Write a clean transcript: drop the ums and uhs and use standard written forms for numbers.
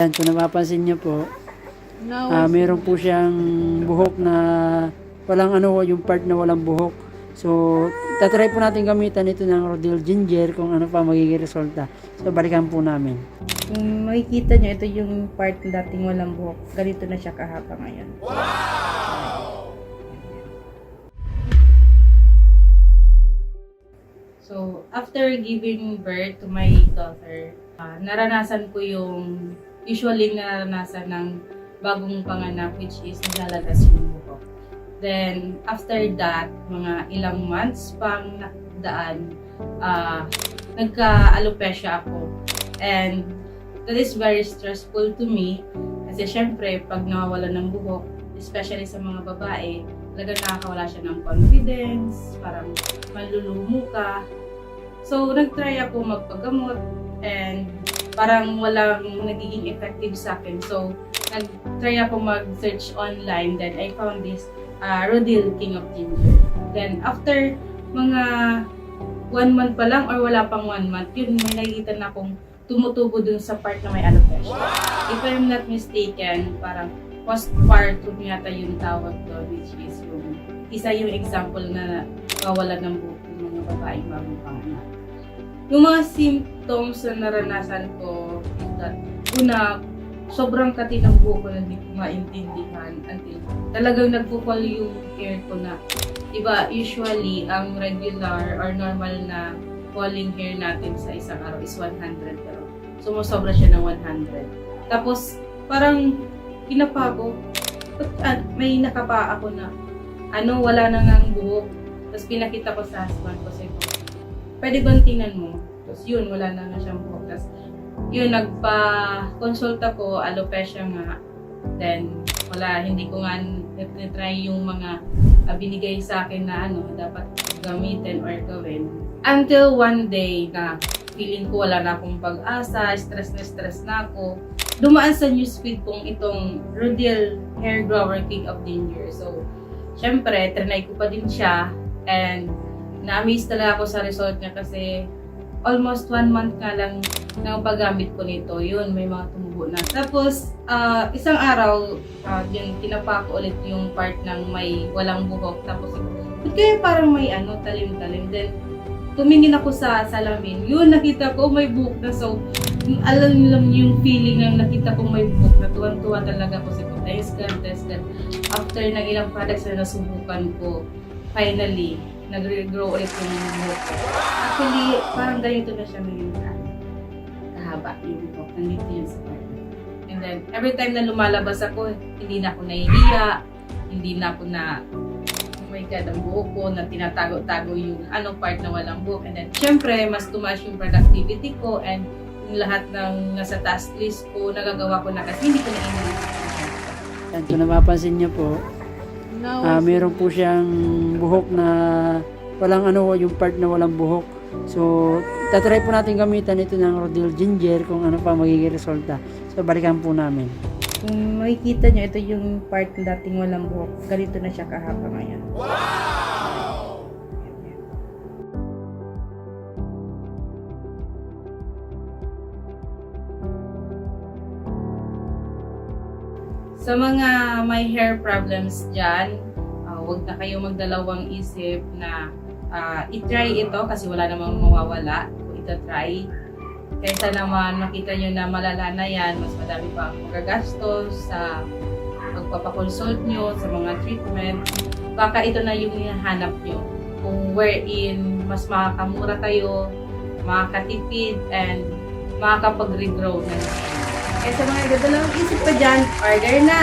Yan, kung napapansin niyo po, meron po siyang buhok na walang yung part na walang buhok. So, tatry po natin gamitan ito ng Rodil Ginger kung ano pa magiging resulta. So, balikan po namin. Kung makikita nyo, ito yung part na dating walang buhok. Ganito na siya kahaba ngayon. So, after giving birth to my daughter, naranasan ko yung usually naranasan ng bagong panganak, which is nilalagas yung buhok. Then, after that, mga ilang months pang nakdaan, nagka-alopecia ako. And that is very stressful to me kasi syempre, pag nawawalan ng buhok, especially sa mga babae, talaga nakakawala siya ng confidence, parang malulumo ka. So, nag-try ako magpagamot and parang walang nagiging effective sa akin. So, nag-try ako mag-search online, then I found this Rodil King of Ginger. Then, after mga 1 month pa lang or wala pang 1 month, yun, may nakikita na akong tumutubo dun sa part na may alopecia. If I'm not mistaken, parang postpartum yata yung tawag doon, which is yung isa yung example na kawalan ng buhok ng mga babaeng bagong panganak. Yung mga symptoms na naranasan ko is that, una, sobrang kati ng buhok ko na hindi ko maintindihan until talagang nagpo-fall yung hair ko na iba. Usually, ang regular or normal na falling hair natin sa isang araw is 100, pero sumusobra siya ng 100. Tapos, parang kinapa ko, may nakapa ako na wala na ngang buhok. Tapos pinakita ko sa husband ko, sabi ko, pwede bang tingnan mo? Tapos yun, wala na siyang buhok. Tapos yun, nagpa-consult ako, alopecia nga. Then, wala, hindi ko nga try yung mga binigay sa akin na dapat gamitin or gawin. Until one day na feeling ko wala na akong pag-asa, stress na ako, dumaan sa newsfeed kong itong Rodil Hair Grower King of Ginger. So, syempre, trinay ko pa din siya and na-amaze talaga ako sa result niya kasi almost 1 month nga lang ng paggamit ko nito. Yun, may mga tumubo na. Tapos, isang araw, yun, kinapa ko ulit yung part ng may walang buhok. Tapos, kaya parang may talim-talim. Then, tumingin ako sa salamin. Yun, nakita ko may buhok na. So, alam yung feeling na nakita ko may buhok na. Tuwan-tuwa talaga ako sa thanks God. After ng ilang products na nasubukan ko, finally, nag-regrow ulit yung buhok ko. Actually, parang ganito na siya ngayon kahaba yung buhok. Nandito yun sa part. And then, every time na lumalabas ako, hindi na ako nahihiya, hindi na ako na oh my God, ang buhok ko, na tinatago-tago yung part na walang buhok. And then, syempre, mas tumaas yung productivity ko and yung lahat ng nasa task list ko, nagagawa ko na kasi hindi ko na iniisip. Yan, kung napapansin niyo po, meron po siyang buhok na walang yung part na walang buhok. So, tatry po natin gamitan ito ng Rodil Ginger kung ano pa magiging resulta. So, balikan po namin. Kung makikita nyo, ito yung part na dating walang buhok. Ganito na siya kahaba ngayon. Sa mga may hair problems dyan, huwag na kayo magdalawang isip na i-try ito kasi wala namang mawawala kung ita-try. Kaysa naman makita nyo na malala na yan, mas madami pa ang magagastos sa pagpapakonsult nyo sa mga treatment. Baka ito na yung hinahanap nyo kung wherein mas makakamura kayo, makakatipid, and makakapag-regrow na. Kaya sa mga dalawang isip pa dyan, order na!